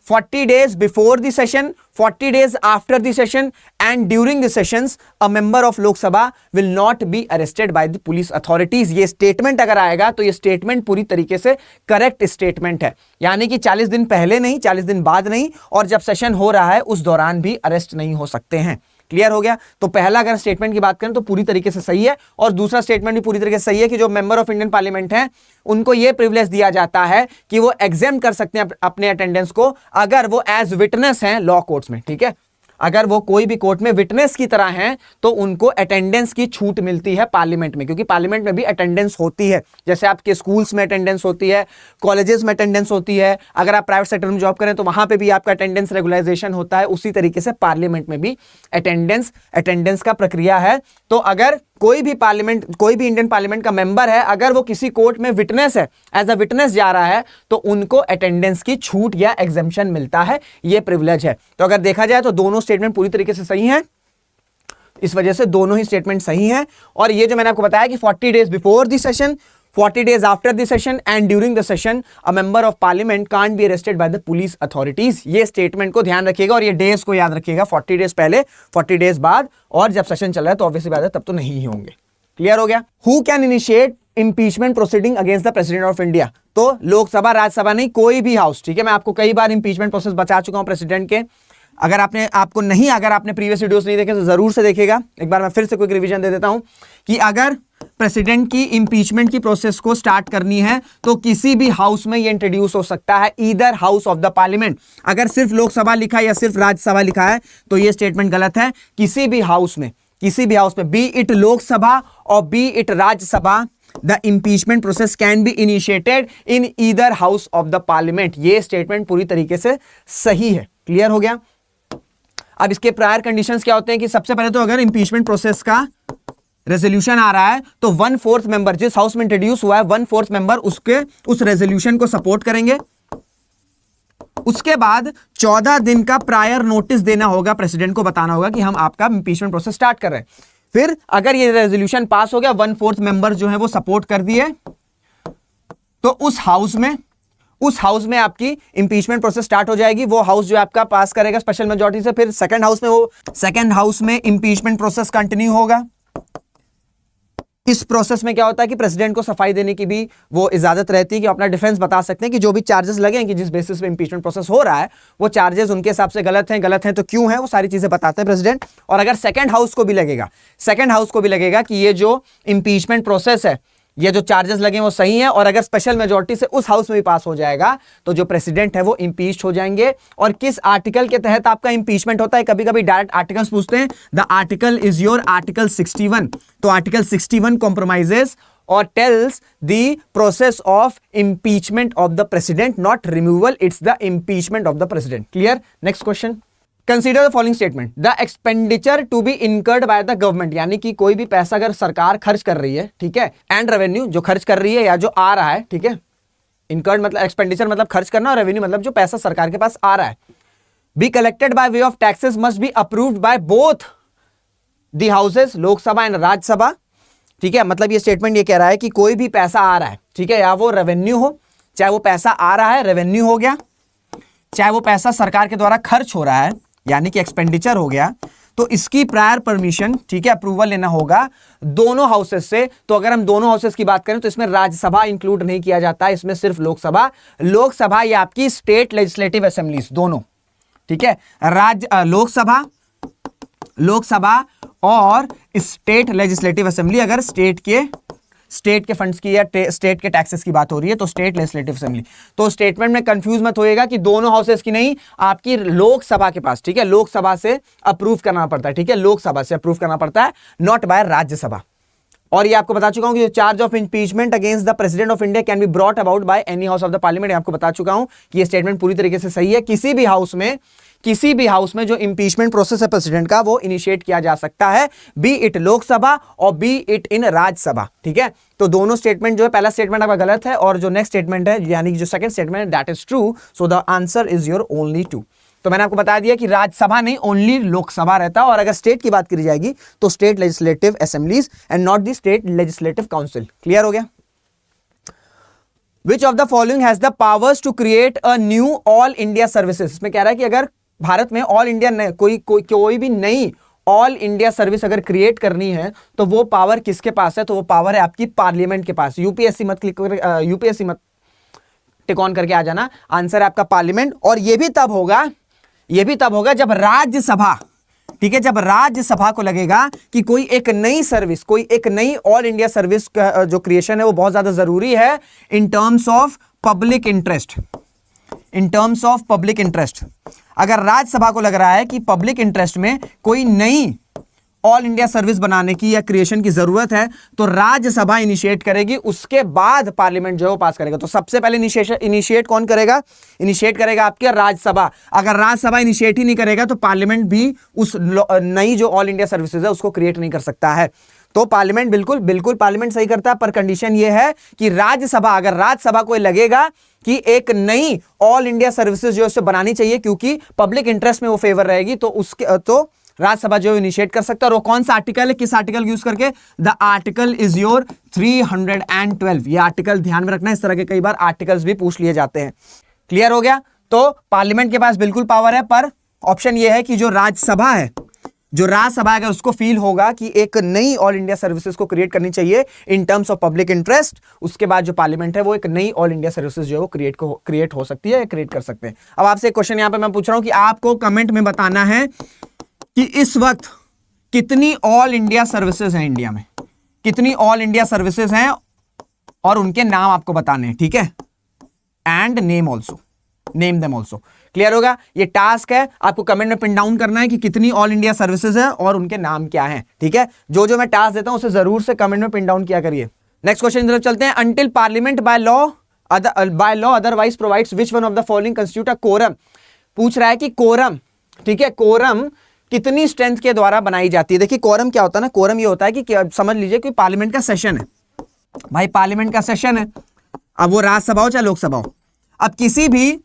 40 days before the session, 40 days after the session and during the sessions a member of Lok Sabha will not be arrested by the police authorities। ये statement अगर आएगा तो ये statement पूरी तरीके से correct statement है, यानी कि 40 दिन पहले नहीं, 40 दिन बाद नहीं, और जब सेशन हो रहा है उस दौरान भी अरेस्ट नहीं हो सकते हैं। क्लियर हो गया। तो पहला अगर स्टेटमेंट की बात करें तो पूरी तरीके से सही है, और दूसरा स्टेटमेंट भी पूरी तरीके से सही है कि जो मेंबर ऑफ इंडियन पार्लियामेंट हैं उनको यह प्रिविलेज दिया जाता है कि वो एग्जेम्प्ट कर सकते हैं अपने अटेंडेंस को अगर वो एज विटनेस हैं लॉ कोर्ट्स में। ठीक है, अगर वो कोई भी कोर्ट में विटनेस की तरह हैं तो उनको अटेंडेंस की छूट मिलती है पार्लियामेंट में, क्योंकि पार्लियामेंट में भी अटेंडेंस होती है, जैसे आपके स्कूल्स में अटेंडेंस होती है, कॉलेजेस में अटेंडेंस होती है, अगर आप प्राइवेट सेक्टर में जॉब करें तो वहां पे भी आपका अटेंडेंस रेगुलाइजेशन होता है, उसी तरीके से पार्लियामेंट में भी अटेंडेंस का प्रक्रिया है। तो अगर कोई भी इंडियन पार्लियामेंट का मेंबर है, अगर वो किसी कोर्ट में विटनेस है, एज अ विटनेस जा रहा है, तो उनको अटेंडेंस की छूट या एग्जेम्पशन मिलता है, ये प्रिविलेज है। तो अगर देखा जाए तो दोनों स्टेटमेंट पूरी तरीके से सही हैं, इस वजह से दोनों ही स्टेटमेंट सही हैं। और ये जो मैंने आपको बताया कि 40 days before the session, 40 days after the session and during the session a member of parliament can't be arrested by the police authorities, ये स्टेटमेंट को ध्यान रखिएगा और ये डेज को याद रखिएगा, 40 डेज पहले, 40 डेज बाद, और जब सेशन चल रहा है तो ऑब्वियसली बात है तब तो नहीं ही होंगे। क्लियर हो गया। Who can initiate impeachment proceeding against the president of India. तो लोकसभा, राज्यसभा नहीं, कोई भी हाउस, ठीक है, मैं आपको कई बार इंपीचमेंट प्रोसेस बता चुका हूं प्रेसिडेंट के। अगर आपने प्रीवियस वीडियोस नहीं देखे तो जरूर से देखिएगा। एक बार मैं फिर से क्विक रिवीजन दे देता हूं कि अगर प्रेसिडेंट की इंपीचमेंट की प्रोसेस को स्टार्ट करनी है तो किसी भी हाउस में ये इंट्रोड्यूस हो सकता है, either house of the parliament. अगर सिर्फ लोकसभा लिखा है या सिर्फ राज्यसभा लिखा है तो ये स्टेटमेंट गलत है। किसी भी हाउस में बी इट लोकसभा और B it Rajya Sabha, the impeachment process can be initiated in either house of the parliament. ये स्टेटमेंट पूरी तरीके से सही है। क्लियर हो गया। अब इसके प्रायर कंडीशंस क्या होते हैं कि सबसे पहले तो अगर इंपीचमेंट प्रोसेस का रेजोल्यूशन आ रहा है तो 1/4 मेंबर, जिस हाउस में इंट्रोड्यूस हुआ है 1/4 मेंबर उस रेजोल्यूशन को सपोर्ट करेंगे। उसके बाद 14 दिन का प्रायर नोटिस देना होगा, प्रेसिडेंट को बताना होगा कि हम आपका इंपीचमेंट प्रोसेस स्टार्ट कर रहे हैं। फिर अगर ये रेजोल्यूशन पास हो गया, 1/4 मेंबर जो है वो सपोर्ट कर दिए, तो उस हाउस में आपकी इंपीचमेंट प्रोसेस स्टार्ट हो जाएगी। वो हाउस जो आपका पास करेगा स्पेशल मेजॉरिटी से, फिर सेकंड हाउस में इंपीचमेंट प्रोसेस कंटिन्यू होगा। इस प्रोसेस में क्या होता है कि प्रेसिडेंट को सफाई देने की भी वो इजाजत रहती है कि अपना डिफेंस बता सकते हैं कि जो भी चार्जेस लगे हैं कि जिस बेसिस पे इंपीचमेंट प्रोसेस हो रहा है वो चार्जेस उनके हिसाब से गलत हैं तो क्यों है, वो सारी चीजें बताते हैं प्रेसिडेंट। और अगर सेकंड हाउस को भी लगेगा कि ये जो इंपीचमेंट प्रोसेस है, ये जो चार्जेस लगे वो सही है, और अगर स्पेशल मेजॉरिटी से उस हाउस में भी पास हो जाएगा तो जो प्रेसिडेंट है वो इंपीच हो जाएंगे। और किस आर्टिकल के तहत आपका इंपीचमेंट होता है, कभी कभी डायरेक्ट आर्टिकल्स पूछते हैं। The article is your article 61। तो आर्टिकल 61 कॉम्प्रोमाइजेस और tells the process of impeachment of the president, not removal, it's the impeachment of the president. Clear? Next question, consider the following statement, the expenditure to be incurred by the government, यानी कि कोई भी पैसा अगर सरकार खर्च कर रही है, ठीक है, एंड रेवेन्यू जो खर्च कर रही है या जो आ रहा है, ठीक है, इनकर्ड मतलब एक्सपेंडिचर मतलब खर्च करना, और रेवेन्यू मतलब जो पैसा सरकार के पास आ रहा है, be collected by way of taxes must be approved by both the houses, Lok Sabha and Rajya Sabha. ठीक है, मतलब ये स्टेटमेंट ये कह रहा है कि कोई भी पैसा आ रहा है, ठीक है, या वो रेवेन्यू हो, चाहे वो पैसा आ रहा है रेवेन्यू हो गया, चाहे वो पैसा सरकार के द्वारा खर्च हो रहा है यानी कि एक्सपेंडिचर हो गया, तो इसकी प्रायर परमिशन, ठीक है, अप्रूवल लेना होगा दोनों हाउसेस से। तो अगर हम दोनों हाउसेस की बात करें तो इसमें राज्यसभा इंक्लूड नहीं किया जाता, इसमें सिर्फ लोकसभा या आपकी स्टेट लेजिस्लेटिव असेंबलीज दोनों, ठीक है, लोकसभा और स्टेट लेजिस्लेटिव असेंबली। अगर स्टेट के फंड्स की या स्टेट के टैक्सेस की बात हो रही है तो स्टेट लेजिस्लेटिव असेंबली। तो स्टेटमेंट में कंफ्यूज मत होइएगा कि दोनों हाउसेस की नहीं, आपकी लोकसभा के पास, ठीक है, लोकसभा से अप्रूव करना पड़ता है, ठीक है, लोकसभा से अप्रूव करना पड़ता है, नॉट बाय राज्यसभा। और ये आपको बता चुका हूं कि charge of impeachment against the president of India can be brought about by any house of the parliament. आपको बता चुका हूं कि ये स्टेटमेंट पूरी तरीके से सही है। किसी भी हाउस में जो इंपीचमेंट प्रोसेस है प्रेसिडेंट का वो इनिशिएट किया जा सकता है, बी इट लोकसभा और बी इट इन राज्यसभा। ठीक है, तो दोनों स्टेटमेंट जो है, पहला स्टेटमेंट आपका गलत है और जो नेक्स्ट स्टेटमेंट है यानी कि जो सेकंड स्टेटमेंट है that is true, so the answer is your only 2। तो मैंने आपको बता दिया कि राज्यसभा नहीं, ओनली लोकसभा रहता है। और अगर स्टेट की बात करी जाएगी तो state legislative assemblies and not the state legislative council. Clear हो गया? Which of the following has the powers to create a new all India services? इसमें कह रहा है कि अगर भारत में ऑल इंडिया कोई भी नई ऑल इंडिया सर्विस अगर क्रिएट करनी है तो वो पावर किसके पास है? तो वो पावर है आपकी पार्लियामेंट के पास। यूपीएससी मत टिक ऑन करके आ जाना, आंसर है आपका पार्लियामेंट। और ये भी तब होगा जब राज्यसभा, ठीक है, जब राज्यसभा को लगेगा कि कोई एक नई ऑल इंडिया सर्विस का जो क्रिएशन है वो बहुत ज्यादा जरूरी है in terms of public interest. अगर राज्यसभा को लग रहा है कि पब्लिक इंटरेस्ट में कोई नई ऑल इंडिया सर्विस बनाने की या क्रिएशन की जरूरत है तो राज्यसभा इनिशिएट करेगी, उसके बाद पार्लियामेंट जो है वो पास करेगा। तो सबसे पहले इनिशिएट कौन करेगा? इनिशिएट करेगा आपके राज्यसभा। अगर राज्यसभा इनिशिएट ही नहीं करेगा तो पार्लियामेंट भी उस नई जो ऑल इंडिया सर्विसेज है उसको क्रिएट नहीं कर सकता है। तो पार्लियामेंट बिल्कुल पार्लियामेंट सही करता है, पर कंडीशन ये है कि अगर राज्यसभा को लगेगा कि एक नई ऑल इंडिया सर्विसेज जो है बनानी चाहिए क्योंकि पब्लिक इंटरेस्ट में वो फेवर रहेगी, तो राज्यसभा जो इनिशिएट कर सकता है। और वो कौन सा आर्टिकल है, किस आर्टिकल यूज करके? The article is your 312। ये आर्टिकल ध्यान में रखना, इस तरह के कई बार आर्टिकल्स भी पूछ लिए जाते हैं। क्लियर हो गया? तो पार्लियामेंट के पास बिल्कुल पावर है, पर ऑप्शन ये है कि जो राज्यसभा है अगर उसको फील होगा कि एक नई ऑल इंडिया सर्विसेज को क्रिएट करनी चाहिए in terms of public interest, उसके बाद जो पार्लियामेंट है वो एक नई ऑल इंडिया सर्विसेज जो है वो क्रिएट हो सकती है, क्रिएट कर सकते हैं। अब आपसे एक क्वेश्चन यहां पे मैं पूछ रहा हूं कि आपको कमेंट में बताना है कि इस वक्त कितनी ऑल इंडिया सर्विसेज हैं इंडिया में, कितनी ऑल इंडिया सर्विसेज हैं और उनके नाम आपको बताने हैं, ठीक है, and name them also. Clear होगा? ये टास्क है, आपको कमेंट में पिन डाउन करना है कि कितनी ऑल इंडिया सर्विसेज है और उनके नाम क्या हैं। ठीक है, जो मैं टास्क देता हूं उसे जरूर से कमेंट में पिन डाउन किया करिए। नेक्स्ट क्वेश्चन की तरफ चलते हैं। Until parliament by law otherwise provides which one of the following constitute a quorum. पूछ रहा है कि कोरम, ठीक है, कोरम कितनी स्ट्रेंथ के द्वारा बनाई जाती है। देखिए कोरम क्या होता है ना, कोरम ये होता है कि समझ लीजिए कि पार्लियामेंट का सेशन है, भाई पार्लियामेंट का सेशन है, अब वो राज्यसभा हो चाहे लोकसभा हो, अब किसी भी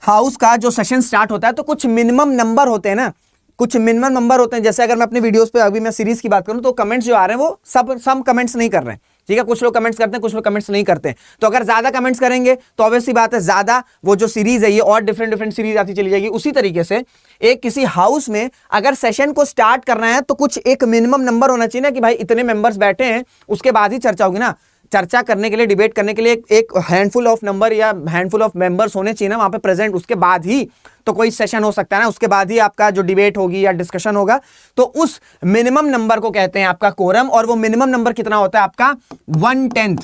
हाउस का जो सेशन स्टार्ट होता है तो कुछ मिनिमम नंबर होते हैं ना, कुछ मिनिमम नंबर होते हैं, जैसे अगर मैं अपने वीडियोस पे अभी मैं सीरीज की बात करूं तो कमेंट्स जो आ रहे हैं वो सब कमेंट्स नहीं कर रहे हैं, ठीक है, कुछ लोग कमेंट्स करते हैं, कुछ लोग कमेंट्स नहीं करते हैं। तो अगर ज्यादा कमेंट्स करेंगे तो ऑब्वियसली बात है ज्यादा वो जो सीरीज है ये और डिफरेंट सीरीज आती चली जाएगी। उसी तरीके से एक किसी हाउस में अगर सेशन को स्टार्ट करना है तो कुछ एक मिनिमम नंबर होना चाहिए ना कि भाई इतने मेंबर्स बैठे हैं, उसके बाद ही चर्चा होगी ना। चर्चा करने के लिए, डिबेट करने के लिए एक हैंडफुल ऑफ नंबर या हैंडफुल ऑफ मेंबर्स होने चाहिए ना वहां पे प्रेजेंट, उसके बाद ही तो कोई सेशन हो सकता है ना, उसके बाद ही आपका जो डिबेट होगी या डिस्कशन होगा। तो उस मिनिमम नंबर को कहते हैं आपका कोरम, और वो मिनिमम नंबर कितना होता है आपका 1/10,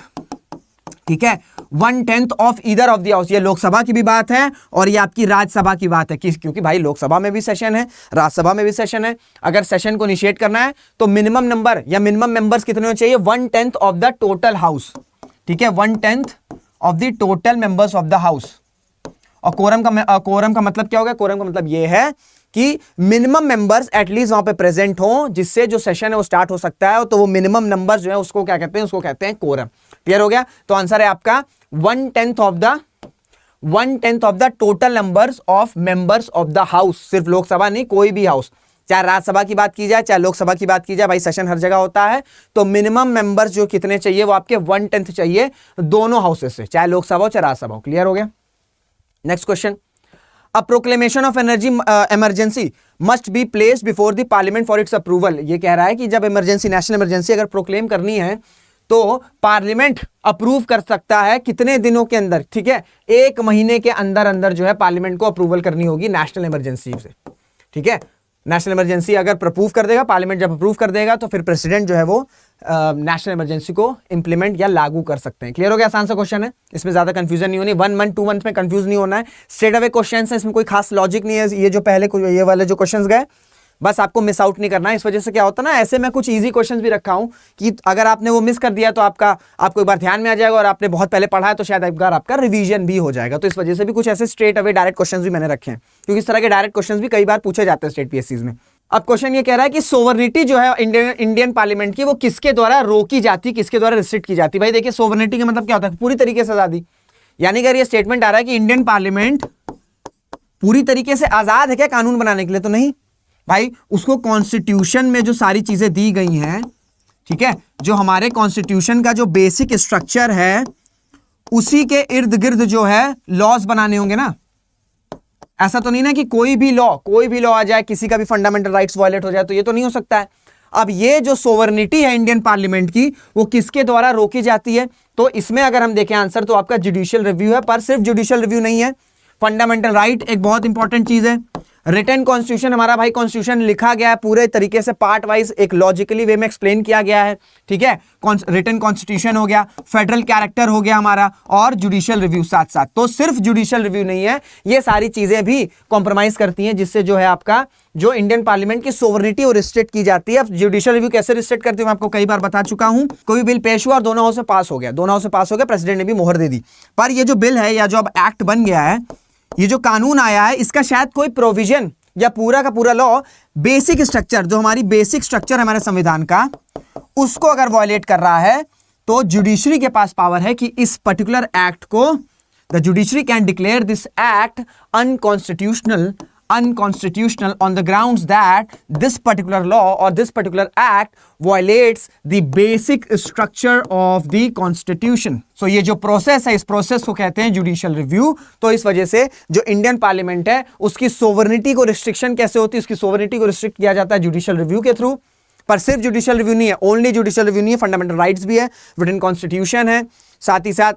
ठीक है, 1/10 of either of the house. ये लोकसभा की भी बात है और ये आपकी राज्यसभा की बात है, क्योंकि भाई लोकसभा में भी सेशन है, राज्यसभा में भी सेशन है। अगर सेशन को इनिशिएट करना है तो मिनिमम नंबर या मिनिमम मेंबर्स कितने होने चाहिए, 1/10 ऑफ द टोटल हाउस, ठीक है, 1/10 of the total members of the house. और कोरम का मतलब क्या होगा, कोरम का मतलब ये है कि मिनिमम मेंबर्स एटलीस्ट वहां पे प्रेजेंट हो, जिससे जो सेशन है वो स्टार्ट हो सकता है। तो वो मिनिमम नंबर्स जो है उसको क्या कहते हैं, उसको कहते हैं कोरम। क्लियर हो गया? तो आंसर है आपका 1/10 of the total numbers of members of the house. सिर्फ लोकसभा नहीं, कोई भी हाउस, चाहे राज्यसभा की बात की जाए चाहे लोकसभा की बात की जाए, भाई सेशन हर जगह होता है। तो मिनिमम मेंबर्स जो कितने चाहिए वो आपके 1/10 चाहिए दोनों हाउसेस से, चाहे लोकसभा हो चाहे राज्यसभा हो। क्लियर हो गया? Next question, a proclamation of energy emergency must be placed before the parliament for its approval. ये कह रहा है कि जब इमरजेंसी, नेशनल इमरजेंसी अगर प्रोक्लेम करनी है तो पार्लियामेंट अप्रूव कर सकता है कितने दिनों के अंदर, ठीक है, 1 महीने के अंदर अंदर जो है पार्लियामेंट को अप्रूवल करनी होगी नेशनल इमरजेंसी से, ठीक है। नेशनल इमरजेंसी अगर अप्रूव कर देगा, पार्लियामेंट जब अप्रूव कर देगा तो फिर प्रेसिडेंट जो है वो नेशनल इमरजेंसी को इंप्लीमेंट या लागू कर सकते हैं। क्लियर हो गया? आसान सा क्वेश्चन है, इसमें ज्यादा कंफ्यूजन नहीं होनी, 1 मंथ 2 मंथ में कंफ्यूज नहीं होना है, स्ट्रेट अवे क्वेश्चन है, इसमें कोई खास लॉजिक नहीं है। ये जो पहले ये वाले जो क्वेश्चन गए बस आपको मिस आउट नहीं करना है। इस वजह से क्या होता है ना, ऐसे मैं कुछ इजी क्वेश्चंस भी रखा हूं कि अगर आपने वो मिस कर दिया तो आपको एक बार ध्यान में आ जाएगा, और आपने बहुत पहले पढ़ा है तो शायद एक बार आपका रिवीजन भी हो जाएगा। तो इस वजह से भी कुछ ऐसे स्ट्रेट अवे डायरेक्ट क्वेश्चंस भी मैंने रखे हैं, क्योंकि इस तरह के डायरेक्ट क्वेश्चंस भी कई बार पूछे जाते हैं स्टेट पीएससीज में। अब क्वेश्चन ये कह रहा है कि सोवरेनिटी जो है इंडियन पार्लियामेंट की वो किसके द्वारा रोकी जाती, किसके द्वारा रिस्ट्रिक्ट की जाती। भाई देखिए, सोवरेनिटी का मतलब क्या होता है, पूरी तरीके से आजादी। यानी कि ये स्टेटमेंट आ रहा है कि इंडियन पार्लियामेंट पूरी तरीके से आजाद है क्या कानून बनाने के लिए, तो नहीं भाई। उसको कॉन्स्टिट्यूशन में जो सारी चीजें दी गई हैं, ठीक है, जो हमारे कॉन्स्टिट्यूशन का जो बेसिक स्ट्रक्चर है उसी के इर्द गिर्द जो है लॉज बनाने होंगे ना। ऐसा तो नहीं ना कि कोई भी लॉ आ जाए, किसी का भी फंडामेंटल राइट्स वायलेट हो जाए, तो ये तो नहीं हो सकता है। अब ये जो सोवरेनिटी है इंडियन पार्लियामेंट की वो किसके द्वारा रोकी जाती है, तो इसमें अगर हम देखें आंसर तो आपका जुडिशियल रिव्यू है। पर सिर्फ जुडिशियल रिव्यू नहीं है, फंडामेंटल राइट एक बहुत इंपॉर्टेंट चीज है। रिटन कॉन्स्टिट्यूशन, हमारा भाई कॉन्स्टिट्यूशन लिखा गया है पूरे तरीके से पार्ट वाइज, एक लॉजिकली वे में एक्सप्लेन किया गया है, ठीक है। रिटन कॉन्स्टिट्यूशन हो गया, फेडरल कैरेक्टर हो गया हमारा, और जुडिशियल रिव्यू साथ साथ। तो सिर्फ जुडिशियल रिव्यू नहीं है, ये सारी चीजें भी कॉम्प्रोमाइज करती हैं, जिससे जो है आपका जो इंडियन पार्लियामेंट की सोवरेनिटी वो रिस्ट्रिक्ट की जाती है। अब जुडिशियल रिव्यू कैसे रिस्ट्रिक्ट करती है मैं आपको कई बार बता चुका हूं। कोई बिल पेश हुआ और दोनों हाउस से पास हो गया, प्रेसिडेंट ने भी मोहर दे दी, पर ये जो बिल है या जो अब एक्ट बन गया है, ये जो कानून आया है, इसका शायद कोई प्रोविजन या पूरा का पूरा लॉ बेसिक स्ट्रक्चर, जो हमारी बेसिक स्ट्रक्चर है हमारे संविधान का, उसको अगर वायलेट कर रहा है तो जुडिशरी के पास पावर है कि इस पर्टिकुलर एक्ट को, the judiciary can declare this act unconstitutional on the grounds that this particular law or this particular act violates the basic structure of the constitution. So ये जो प्रोसेस है, इस process को कहते हैं जुडिशियल रिव्यू। तो इस वजह से जो इंडियन पार्लियामेंट है उसकी सोवरेनिटी को रिस्ट्रिक्शन कैसे होती है, उसकी सोवरेनिटी को रिस्ट्रिक्ट किया जाता है जुडिशियल रिव्यू के थ्रू। पर सिर्फ जुडिशियल रिव्यू नहीं है, ओनली जुडिशियल रिव्यू नहीं है, फंडामेंटल राइट्स भी है, रिटन कॉन्स्टिट्यूशन है, साथ ही साथ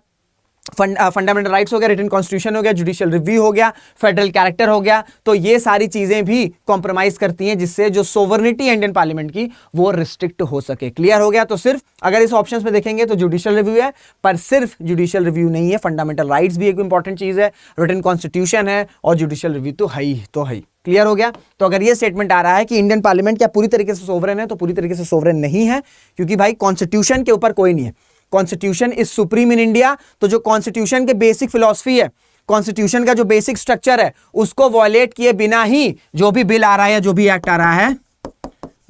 फंडामेंटल राइट्स हो गया, रिटन कॉन्स्टिट्यूशन हो गया, जुडिशियल रिव्यू हो गया, फेडरल कैरेक्टर हो गया। तो ये सारी चीजें भी कॉम्प्रोमाइज करती हैं, जिससे जो सोवरेनिटी है इंडियन पार्लियामेंट की वो रिस्ट्रिक्ट हो सके। क्लियर हो गया? तो सिर्फ अगर इस ऑप्शंस पे देखेंगे तो जुडिशियल रिव्यू है, पर सिर्फ जुडिशियल रिव्यू नहीं है, फंडामेंटल राइट्स भी एक इंपॉर्टेंट चीज है, रिटन कॉन्स्टिट्यूशन है, और जुडिशियल रिव्यू तो है ही, तो है। क्लियर हो गया? तो अगर ये स्टेटमेंट आ रहा है कि इंडियन पार्लियामेंट क्या पूरी तरीके से सोवरेन है, तो पूरी तरीके से सोवरेन नहीं है, क्योंकि भाई कॉन्स्टिट्यूशन के ऊपर कोई नहीं है। Constitution is supreme in India. तो जो कॉन्स्टिट्यूशन के बेसिक फिलॉसफी है, कॉन्स्टिट्यूशन का जो बेसिक स्ट्रक्चर है, उसको वॉयलेट किए बिना ही जो भी बिल आ रहा है या जो भी एक्ट आ रहा है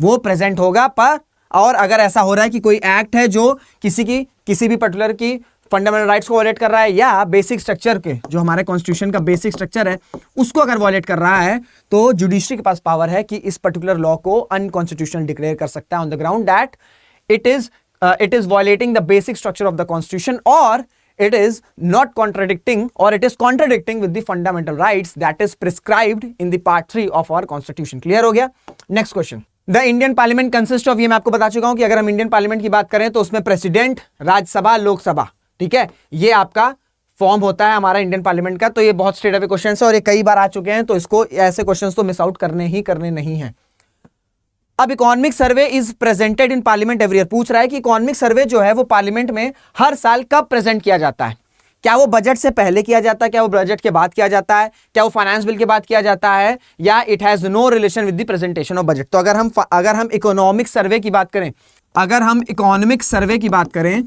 वो प्रेजेंट होगा। पर और अगर ऐसा हो रहा है कि कोई एक्ट है जो किसी भी पर्टिकुलर की फंडामेंटल राइट्स को वॉयलेट कर रहा है या बेसिक स्ट्रक्चर के, जो हमारे कॉन्स्टिट्यूशन का बेसिक स्ट्रक्चर है उसको अगर वॉयलेट कर रहा है, तो जुडिशरी के पास पावर है कि इस पर्टिकुलर लॉ को अनकॉन्स्टिट्यूशनल डिक्लेयर कर सकता है on the ground that it is violating the basic structure of the constitution, or it is not contradicting, or it is contradicting with the fundamental rights that is prescribed in the part 3 of our constitution. Clear हो गया? Next question. The Indian Parliament consists of, ये मैं आपको बता चुका हूं कि अगर हम इंडियन पार्लियामेंट की बात करें तो उसमें प्रेसिडेंट, राज्यसभा, लोकसभा, ठीक है, ये आपका फॉर्म होता है हमारा इंडियन पार्लियामेंट का। तो ये बहुत स्ट्रेट अवे क्वेश्चन है और ये कई बार आ चुके हैं, तो इसको ऐसे क्वेश्चन तो मिस आउट करने नहीं है। अब economic survey is presented in parliament every year. पूछ रहा है कि इकोनॉमिक सर्वे जो है वो पार्लियामेंट में हर साल कब प्रेजेंट किया जाता है? क्या वो बजट से पहले किया जाता है, क्या वो बजट के बाद किया जाता है, क्या वो फाइनेंस बिल के बाद किया जाता है, या it has no relation with the presentation of budget? तो अगर हम इकोनॉमिक सर्वे की बात करें, अगर हम इकोनॉमिक सर्वे की बात करें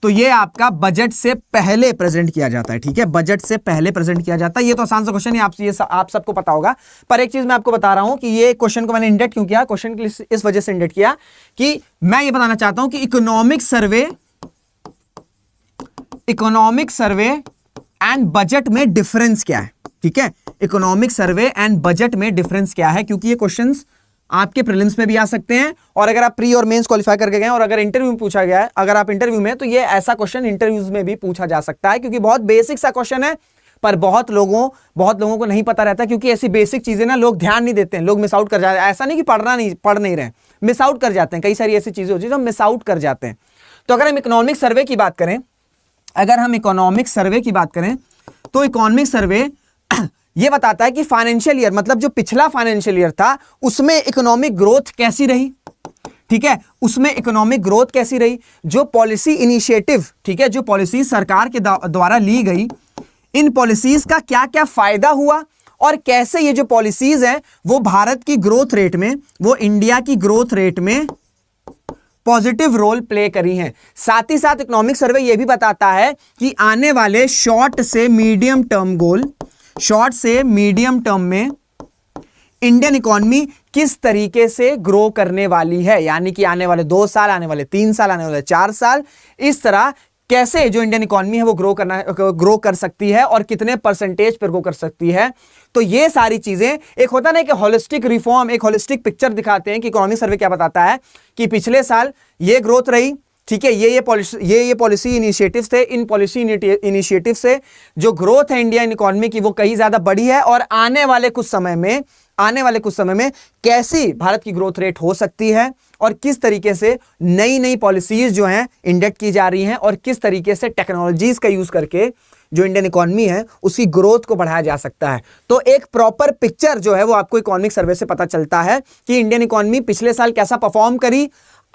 तो ये आपका बजट से पहले प्रेजेंट किया जाता है, ठीक है, बजट से पहले प्रेजेंट किया जाता है। ये तो आसान सा क्वेश्चन है, आप सबको पता होगा। पर एक चीज मैं आपको बता रहा हूं कि ये क्वेश्चन को मैंने इंडेक्ट क्यों किया, क्वेश्चन के लिए इस वजह से इंडेक्ट किया कि मैं ये बताना चाहता हूं कि इकोनॉमिक सर्वे एंड बजट में डिफरेंस क्या है, ठीक है, इकोनॉमिक सर्वे एंड बजट में डिफरेंस क्या है, क्योंकि ये क्वेश्चंस आपके प्रीलिम्स में भी आ सकते हैं, और अगर आप प्री और मेंस क्वालिफाई करके गए और अगर इंटरव्यू में पूछा गया है, अगर आप इंटरव्यू में, तो ये ऐसा क्वेश्चन इंटरव्यूज में भी पूछा जा सकता है, क्योंकि बहुत बेसिक सा क्वेश्चन है। पर बहुत लोगों को नहीं पता रहता, क्योंकि ऐसी बेसिक चीजें ना लोग ध्यान नहीं देते हैं, लोग मिस आउट कर जाते हैं। ऐसा नहीं कि पढ़ नहीं रहे, मिस आउट कर जाते हैं। कई सारी ऐसी चीजें होती है जो मिस आउट कर जाते हैं। तो अगर हम इकोनॉमिक सर्वे की बात करें, तो इकोनॉमिक सर्वे ये बताता है कि फाइनेंशियल ईयर, मतलब जो पिछला फाइनेंशियल ईयर था उसमें इकोनॉमिक ग्रोथ कैसी रही, ठीक है, उसमें इकोनॉमिक ग्रोथ कैसी रही, जो पॉलिसी इनिशिएटिव, ठीक है, जो पॉलिसी सरकार के द्वारा ली गई, इन पॉलिसीज का क्या क्या फायदा हुआ, और कैसे ये जो पॉलिसीज हैं वो भारत की ग्रोथ रेट में, वो इंडिया की ग्रोथ रेट में पॉजिटिव रोल प्ले करी हैं। साथ ही साथ इकोनॉमिक सर्वे ये भी बताता है कि आने वाले शॉर्ट से मीडियम टर्म में इंडियन इकोनॉमी किस तरीके से ग्रो करने वाली है, यानी कि आने वाले 2 साल, आने वाले 3 साल, आने वाले 4 साल, इस तरह कैसे जो इंडियन इकोनॉमी है वो ग्रो कर सकती है और कितने परसेंटेज पर ग्रो कर सकती है। तो ये सारी चीजें, एक होता ना कि होलिस्टिक रिफॉर्म, एक होलिस्टिक पिक्चर दिखाते हैं कि इकोनॉमिक सर्वे क्या बताता है कि पिछले साल ये ग्रोथ रही, ठीक है, ये पॉलिसी इनिशिएटिव्स थे, इन पॉलिसी इनिशिएटिव से जो ग्रोथ है इंडियन इकोनॉमी की वो कहीं ज्यादा बढ़ी है, और आने वाले कुछ समय में कैसी भारत की ग्रोथ रेट हो सकती है, और किस तरीके से नई पॉलिसीज जो हैं इंडेक्ट की जा रही हैं, और किस तरीके से टेक्नोलॉजीज का यूज करके जो इंडियन इकोनॉमी है उसकी ग्रोथ को बढ़ाया जा सकता है। तो एक प्रॉपर पिक्चर जो है वो आपको इकोनॉमिक सर्वे से पता चलता है कि इंडियन इकोनॉमी पिछले साल कैसा परफॉर्म करी,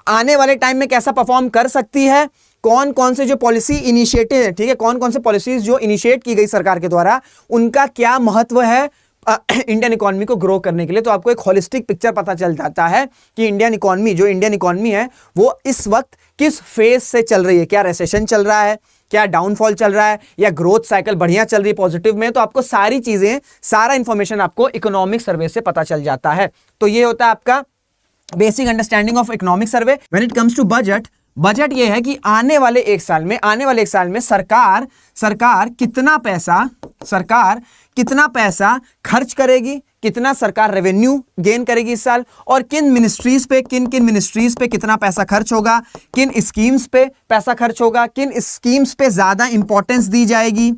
आने वाले टाइम में कैसा परफॉर्म कर सकती है, कौन कौन से जो पॉलिसी इनिशिएटिव है, ठीक है, कौन कौन से पॉलिसीज जो इनिशिएट की गई सरकार के द्वारा, उनका क्या महत्व है इंडियन इकोनॉमी को ग्रो करने के लिए। तो आपको एक होलिस्टिक पिक्चर पता चल जाता है कि इंडियन इकोनॉमी है वो इस वक्त किस फेज से चल रही है, क्या रिसेशन चल रहा है, क्या डाउनफॉल चल रहा है, या ग्रोथ साइकिल बढ़िया चल रही है पॉजिटिव में। तो आपको सारी चीजें, सारा इंफॉर्मेशन आपको इकोनॉमिक सर्वे से पता चल जाता है। तो ये होता है आपका basic understanding of economic survey. When it comes to budget ये है कि आने वाले एक साल में सरकार कितना पैसा खर्च करेगी, कितना सरकार रेवेन्यू गेन करेगी इस साल, और किन मिनिस्ट्रीज पे कितना पैसा खर्च होगा, किन स्कीम्स पे पैसा खर्च होगा, किन स्कीम्स पे ज्यादा इंपॉर्टेंस दी जाएगी,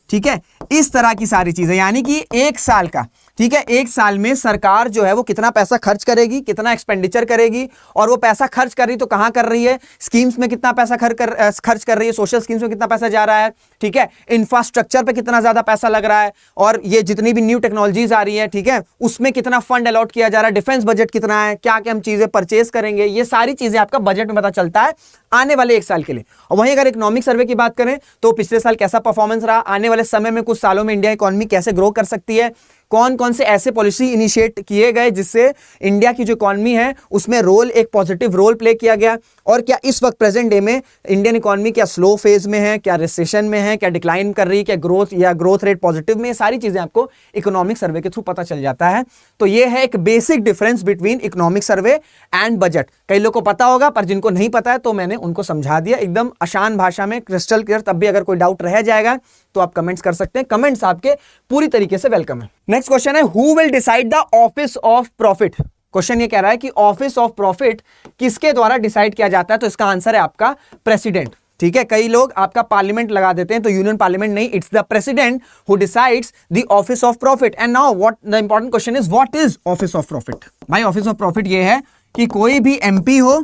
ठीक है, इस तरह की सारी चीजें, यानी कि एक साल का, ठीक है, एक साल में सरकार जो है वो कितना पैसा खर्च करेगी, कितना एक्सपेंडिचर करेगी, और वो पैसा खर्च कर रही तो कहां कर रही है, स्कीम्स में कितना पैसा खर्च कर रही है, सोशल स्कीम्स में कितना पैसा जा रहा है, ठीक है, इंफ्रास्ट्रक्चर पे कितना ज्यादा पैसा लग रहा है, और ये जितनी भी न्यू टेक्नोलॉजीज आ रही है, ठीक है, उसमें कितना फंड अलॉट किया जा रहा है, डिफेंस बजट कितना है, क्या क्या हम चीजें परचेज करेंगे, ये सारी चीजें आपका बजट में पता चलता है आने वाले एक साल के लिए। और वहीं अगर इकोनॉमिक सर्वे की बात करें तो पिछले साल कैसा परफॉर्मेंस रहा, आने वाले समय में कुछ सालों में इंडिया इकोनॉमी कैसे ग्रो कर सकती है, कौन कौन से ऐसे पॉलिसी इनिशिएट किए गए जिससे इंडिया की जो इकॉनमी है उसमें रोल, एक पॉजिटिव रोल प्ले किया गया, और क्या इस वक्त प्रेजेंट डे में इंडियन इकॉनमी क्या स्लो फेज में है, क्या रिसेशन में है, क्या डिक्लाइन कर रही है, क्या ग्रोथ या ग्रोथ रेट पॉजिटिव में, सारी चीजें आपको इकोनॉमिक सर्वे के थ्रू पता चल जाता है। तो ये है एक basic difference between economic survey and budget. कई लोगों को पता होगा, पर जिनको नहीं पता है तो मैंने उनको समझा दिया एकदम आसान भाषा में, क्रिस्टल क्लियर। तब भी अगर कोई डाउट रह जाएगा तो आप कमेंट्स कर सकते हैं, कमेंट्स आपके पूरी तरीके से वेलकम है। नेक्स्ट क्वेश्चन है, who will decide the office of profit. Question ये कह रहा है कि ऑफिस ऑफ प्रॉफिट किसके द्वारा डिसाइड किया जाता है, तो इसका आंसर है आपका प्रेसिडेंट। ठीक है, कई लोग आपका पार्लियामेंट लगा देते हैं, तो यूनियन पार्लियामेंट नहीं, it's the president who decides the office of profit. And now what the important question is, what is office of profit. भाई ऑफिस ऑफ प्रॉफिट ये है कि कोई भी एमपी हो,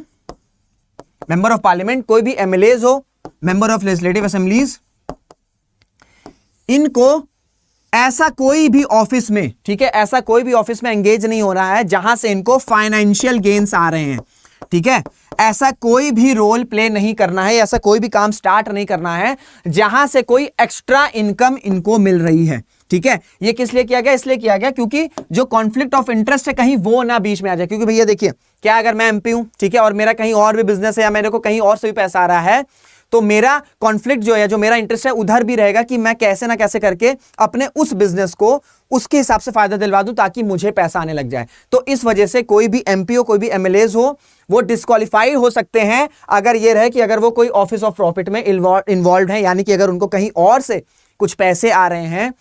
मेंबर ऑफ पार्लियामेंट, कोई भी एमएलएज हो, मेंबर ऑफ लेजिस्लेटिव असेंबलीज, इनको ऐसा कोई भी ऑफिस में, ठीक है, ऐसा कोई भी ऑफिस में एंगेज नहीं हो रहा है जहां से इनको फाइनेंशियल गेन्स आ रहे हैं। ठीक है, ऐसा कोई भी रोल प्ले नहीं करना है, ऐसा कोई भी काम स्टार्ट नहीं करना है जहां से कोई एक्स्ट्रा इनकम इनको मिल रही है। ठीक है, ये किस लिए किया गया, इसलिए किया गया क्योंकि जो कॉन्फ्लिक्ट ऑफ इंटरेस्ट है कहीं वो ना बीच में आ जाए। क्योंकि भैया देखिए, क्या अगर मैं एमपी हूं, ठीक है, और मेरा कहीं और भी बिजनेस है या मेरे को कहीं और से भी पैसा आ रहा है, तो मेरा कॉन्फ्लिक्ट जो है, जो मेरा इंटरेस्ट है उधर भी रहेगा कि मैं कैसे ना कैसे करके अपने उस बिजनेस को उसके हिसाब से फायदा दिलवा दूं ताकि मुझे पैसा आने लग जाए। तो इस वजह से कोई भी एमपी हो, कोई भी एमएलएज हो, वो डिस्क्वालीफाई हो सकते हैं अगर ये रहे कि अगर वो कोई ऑफिस ऑफ प्रॉफिट में इन्वॉल्व है, यानी कि अगर उनको कहीं और से कुछ पैसे आ रहे हैं,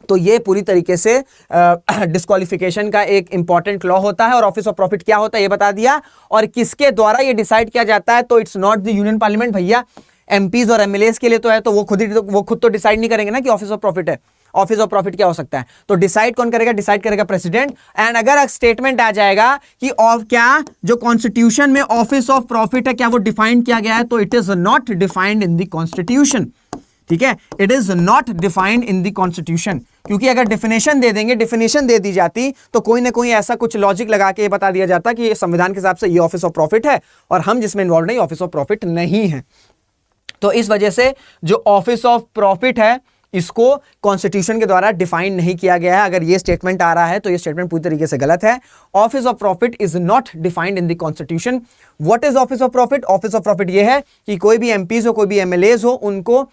तो ये पूरी तरीके से डिस्क्वालिफिकेशन का एक इंपॉर्टेंट लॉ होता है। और ऑफिस ऑफ प्रॉफिट क्या होता है ये बता दिया, और किसके द्वारा ये डिसाइड किया जाता है, तो it's not the union parliament भैया, एमपीज और एमएलएस के लिए तो है, तो वो खुद तो डिसाइड नहीं करेंगे ना कि ऑफिस ऑफ प्रॉफिट है। ऑफिस ऑफ प्रॉफिट क्या हो सकता है, तो डिसाइड कौन करेगा, डिसाइड करेगा प्रेसिडेंट। एंड अगर स्टेटमेंट आ जाएगा कि क्या जो कॉन्स्टिट्यूशन में ऑफिस ऑफ प्रॉफिट है क्या वो डिफाइंड किया गया है, तो it is not defined in the constitution. ठीक है, it is not defined in the constitution, क्योंकि अगर डेफिनेशन दे देंगे, डेफिनेशन दे दी जाती तो कोई ना कोई ऐसा कुछ लॉजिक लगा के बता दिया जाता कि ये संविधान के हिसाब से ये ऑफिस ऑफ प्रॉफिट है और हम जिसमें इन्वॉल्व नहीं, ऑफिस ऑफ प्रॉफिट नहीं है। तो इस वजह से जो ऑफिस ऑफ प्रॉफिट है इसको कॉन्स्टिट्यूशन के द्वारा डिफाइन नहीं किया गया है। अगर ये स्टेटमेंट आ रहा है तो ये स्टेटमेंट पूरी तरीके से गलत है। Office of profit is not defined in the constitution. What is office of profit, office of profit ये है कि कोई भी एमपीज हो, कोई भी एमएलएज हो, उनको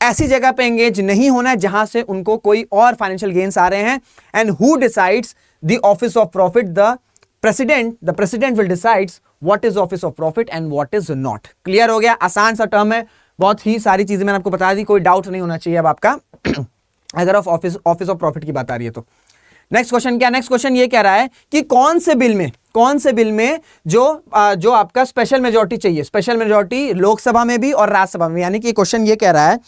ऐसी जगह पे एंगेज नहीं होना है जहां से उनको कोई और फाइनेंशियल गेन्स आ रहे हैं। And who decides the office of profit, the president will decides what is office of profit and what is not. Clear हो गया, आसान सा टर्म है, बहुत ही सारी चीजें मैंने आपको बता दी, कोई डाउट नहीं होना चाहिए अब आपका अगर ऑफिस ऑफ प्रॉफिट की बात आ रही है तो। नेक्स्ट क्वेश्चन क्या, नेक्स्ट क्वेश्चन ये कह रहा है कि कौन से बिल में जो आपका स्पेशल मेजॉरिटी चाहिए, स्पेशल मेजॉरिटी लोकसभा में भी और राज्यसभा में, यानी कि क्वेश्चन ये कह रहा है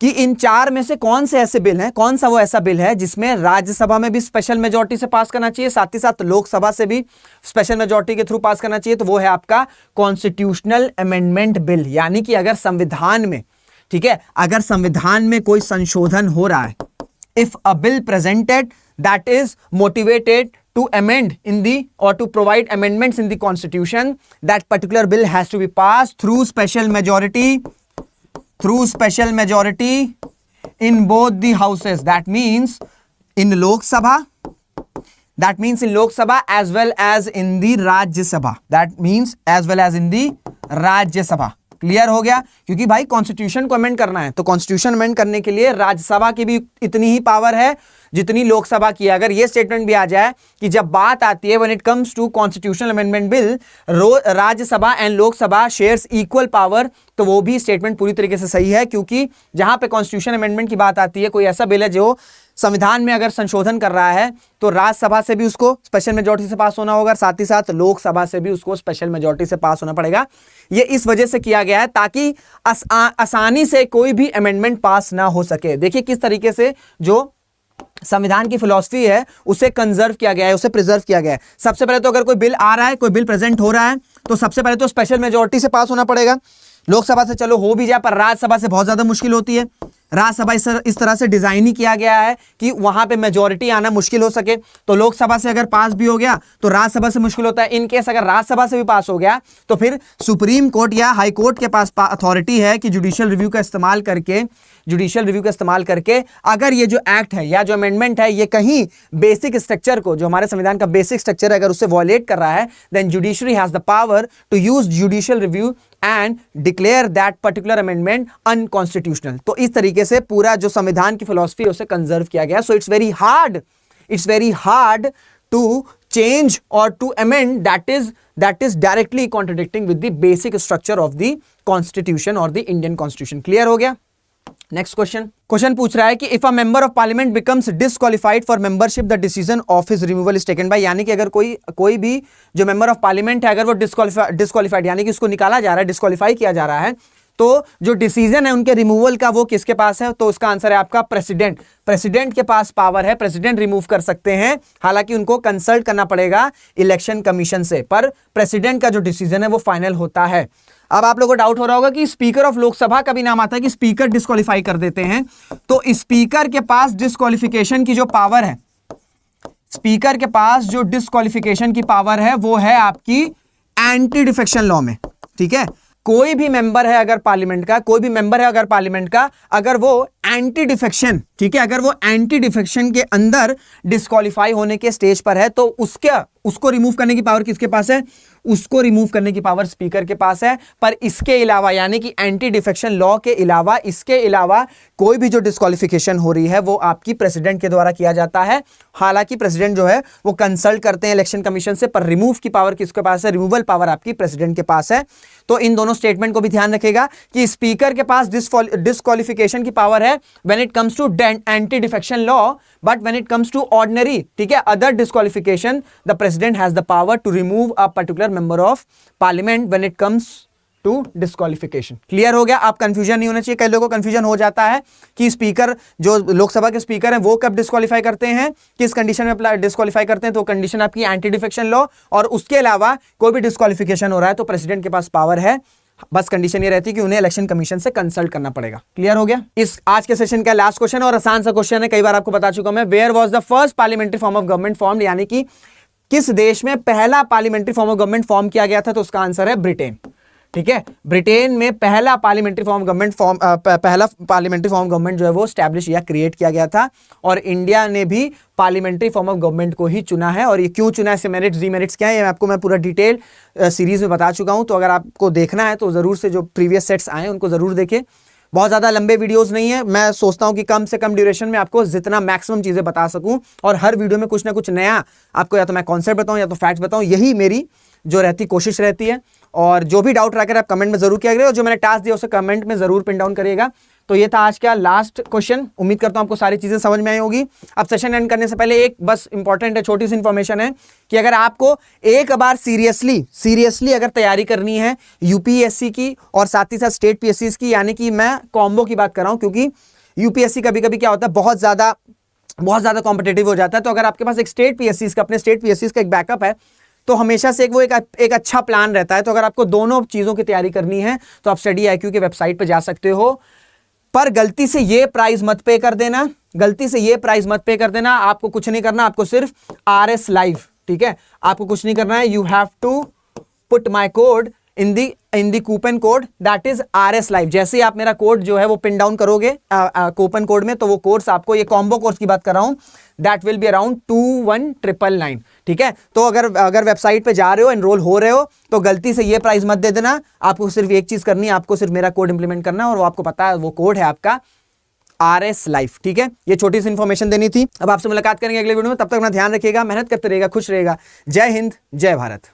कि इन चार में से कौन से ऐसे बिल हैं, कौन सा वो ऐसा बिल है जिसमें राज्यसभा में भी स्पेशल मेजॉरिटी से पास करना चाहिए, साथ ही साथ लोकसभा से भी स्पेशल मेजॉरिटी के थ्रू पास करना चाहिए। तो वो है आपका कॉन्स्टिट्यूशनल अमेंडमेंट बिल। यानी कि अगर संविधान में, ठीक है, अगर संविधान में कोई संशोधन हो रहा है, if a bill presented that is motivated to amend in the or to provide amendments in the constitution, that particular bill has to be passed through special majority in both the houses. That means in Lok Sabha, as well as in the Rajya Sabha. That means as well as in the Rajya Sabha. Clear हो गया, क्योंकि भाई constitution को amend करना है, तो constitution amend करने के लिए राज्यसभा की भी इतनी ही पावर है जितनी लोकसभा की है। अगर ये स्टेटमेंट भी आ जाए कि जब बात आती है when it comes to constitutional amendment bill, Rajya Sabha and Lok Sabha shares equal power, तो वो भी स्टेटमेंट पूरी तरीके से सही है। क्योंकि जहां पे कॉन्स्टिट्यूशन अमेंडमेंट की बात आती है, कोई ऐसा बिल है जो संविधान में अगर संशोधन कर रहा है, तो राज्यसभा से भी उसको स्पेशल मेजॉरिटी से पास होना होगा, साथ ही साथ लोकसभा से भी उसको स्पेशल मेजॉरिटी से पास होना पड़ेगा। ये इस वजह से किया गया है ताकि आसानी से कोई भी अमेंडमेंट पास ना हो सके। देखिए किस तरीके से जो संविधान की फिलॉसफी है उसे कंजर्व किया गया है, उसे प्रिजर्व किया गया है। सबसे पहले तो अगर कोई बिल आ रहा है, कोई बिल प्रेजेंट हो रहा है, तो सबसे पहले तो स्पेशल मेजॉरिटी से पास होना पड़ेगा। लोकसभा से चलो हो भी जाए, पर राज्यसभा से बहुत ज्यादा मुश्किल होती है। राज्यसभा इस तरह से डिजाइन ही किया गया है कि वहां पे मेजोरिटी आना मुश्किल हो सके। तो लोकसभा से अगर पास भी हो गया तो राज्यसभा से मुश्किल होता है। इन केस अगर राज्यसभा से भी पास हो गया तो फिर सुप्रीम कोर्ट या हाई कोर्ट के पास अथॉरिटी है कि जुडिशियल रिव्यू का इस्तेमाल करके अगर ये जो एक्ट है या जो अमेंडमेंट है ये कहीं बेसिक स्ट्रक्चर को, जो हमारे संविधान का बेसिक स्ट्रक्चर है, अगर उससे वॉयलेट कर रहा है, then judiciary has the power to use judicial review and declare that particular amendment unconstitutional. तो इस तरीके से पूरा जो संविधान की फिलॉसफी है उसे कंजर्व किया गया। So it's very hard to change और to amend that is directly contradicting with the basic structure of the constitution or the Indian constitution। Clear हो गया? नेक्स्ट क्वेश्चन पूछ रहा है कि if a member of parliament becomes disqualified for membership the decision of his removal is taken by, यानी कि अगर कोई भी जो मेंबर ऑफ पार्लियामेंट है अगर वो डिस्क्वालिफाइड यानी कि उसको निकाला जा रहा है, डिस्क्वालीफाई किया जा रहा है, तो जो डिसीजन है उनके रिमूवल का वो किसके पास है? तो उसका आंसर है आपका प्रेसिडेंट के पास पावर है। प्रेसिडेंट रिमूव कर सकते हैं, हालांकि उनको कंसल्ट करना पड़ेगा इलेक्शन कमीशन से, पर प्रेसिडेंट का जो डिसीजन है वो फाइनल होता है। अब आप लोगों को डाउट हो रहा होगा कि स्पीकर ऑफ लोकसभा का भी नाम आता है कि स्पीकर डिस्क्वालीफाई कर देते हैं। तो स्पीकर के पास डिस्क्वालिफिकेशन की जो पावर है, स्पीकर के पास जो डिस्क्वालिफिकेशन की पावर है वो है आपकी एंटी डिफेक्शन लॉ में। ठीक है, कोई भी मेंबर है अगर पार्लियामेंट का, अगर वो एंटी डिफेक्शन, ठीक है, अगर वो एंटी डिफेक्शन के अंदर डिस्क्वालीफाई होने के स्टेज पर है तो उसको रिमूव करने की पावर किसके पास है? उसको रिमूव करने की पावर स्पीकर के पास है। पर इसके अलावा, यानी कि एंटी डिफेक्शन लॉ के अलावा, इसके अलावा कोई भी जो डिस्क्वालिफिकेशन हो रही है वो आपकी प्रेसिडेंट के द्वारा किया जाता है। हालांकि प्रेसिडेंट जो है वो कंसल्ट करते हैं इलेक्शन कमीशन से, पर रिमूव की पावर किसके पास है? रिमूवल पावर आपकी प्रेसिडेंट के पास है। तो इन दोनों स्टेटमेंट को भी ध्यान रखेगा कि स्पीकर के पास डिस्क्वालिफिकेशन की पावर है when it comes to anti defection law, but when it comes to ordinary, ठीक है, other disqualification, the president has the power to remove a particular member of parliament when it comes to disqualification. Clear हो गया? आप confusion नहीं होना चाहिए। कई लोगों को कंफ्यूजन हो जाता है कि स्पीकर, जो लोकसभा के स्पीकर हैं, वो कब डिस्क्वालीफाई करते हैं, किस कंडीशन में डिस्क्वालीफाई करते हैं। तो कंडीशन आपकी एंटी डिफेक्शन लॉ, और उसके अलावा कोई भी डिस्क्वालिफिकेशन हो रहा है तो प्रेसिडेंट के पास पावर है। बस कंडीशन ये रहती है कि उन्हें इलेक्शन कमीशन से कंसल्ट करना पड़ेगा। क्लियर हो गया? इस आज के सेशन का लास्ट क्वेश्चन और आसान सा क्वेश्चन है, कई बार आपको बता चुका मैं। Where was the first parliamentary form of government formed, यानी कि किस देश में पहला parliamentary form of government form किया गया था? तो उसका आंसर है ब्रिटेन। ठीक है, ब्रिटेन में पहला पार्लियामेंट्री फॉर्म गवर्नमेंट जो है वो स्टैब्लिश या क्रिएट किया गया था। और इंडिया ने भी पार्लियामेंट्री फॉर्म ऑफ गवर्नमेंट को ही चुना है। और ये क्यों चुना है, इससे मेरिट्स डीमेरिट्स क्या है, ये मैं पूरा डिटेल सीरीज में बता चुका हूं। तो अगर आपको देखना है तो जरूर से जो प्रीवियस सेट्स आए उनको जरूर देखें। बहुत ज़्यादा लंबे वीडियोस नहीं है, मैं सोचता हूं कि कम से कम ड्यूरेशन में आपको जितना मैक्सिमम चीज़ें बता सकूं, और हर वीडियो में कुछ ना कुछ नया आपको, या तो मैं कॉन्सेप्ट बताऊं या तो फैक्ट्स बताऊं, यही मेरी जो रहती कोशिश रहती है। और जो भी डाउट रखकर आप कमेंट में जरूर किया करिए, और जो मैंने टास्क दिया उसे कमेंट में जरूर पिन डाउन करिएगा। तो ये था आज का लास्ट क्वेश्चन। उम्मीद करता हूं आपको सारी चीजें समझ में आई होगी। अब सेशन एंड करने से पहले एक बस इंपॉर्टेंट है, छोटी सी इंफॉर्मेशन है कि अगर आपको एक बार सीरियसली अगर तैयारी करनी है यूपीएससी की और साथ ही साथ स्टेट पीएससी की, यानी कि मैं कॉम्बो की बात कर रहा हूं, क्योंकि यूपीएससी कभी कभी क्या होता है, बहुत ज्यादा कॉम्पिटेटिव हो जाता है। तो अगर आपके पास अपने स्टेट पीएससी का एक बैकअप है तो हमेशा से एक अच्छा प्लान रहता है। तो अगर आपको दोनों चीजों की तैयारी करनी है तो आप स्टडी IQ के वेबसाइट पर जा सकते हो। पर गलती से ये प्राइस मत पे कर देना, आपको कुछ नहीं करना, आपको सिर्फ RS लाइव, ठीक है, आपको कुछ नहीं करना है। You have to put my code in the coupon code, that is RS live. जैसे ही आप मेरा कोड जो है वो पिन डाउन करोगे कूपन कोड में, तो वो कोर्स आपको, ये कॉम्बो कोर्स की बात कर रहा हूं, दैट विल बी अराउंड 21,999। ठीक है, तो अगर वेबसाइट पे जा रहे हो, एनरोल हो रहे हो, तो गलती से ये प्राइस मत दे देना। आपको सिर्फ एक चीज करनी है, आपको सिर्फ मेरा कोड इंप्लीमेंट करना है, और वो आपको पता है, वो कोड है आपका RS लाइफ। ठीक है, ये छोटी सी इंफॉर्मेशन देनी थी। अब आपसे मुलाकात करेंगे अगले वीडियो में, तब तक अपना ध्यान रखिएगा, मेहनत करते रहिएगा, खुश रहेगा। जय हिंद, जय भारत।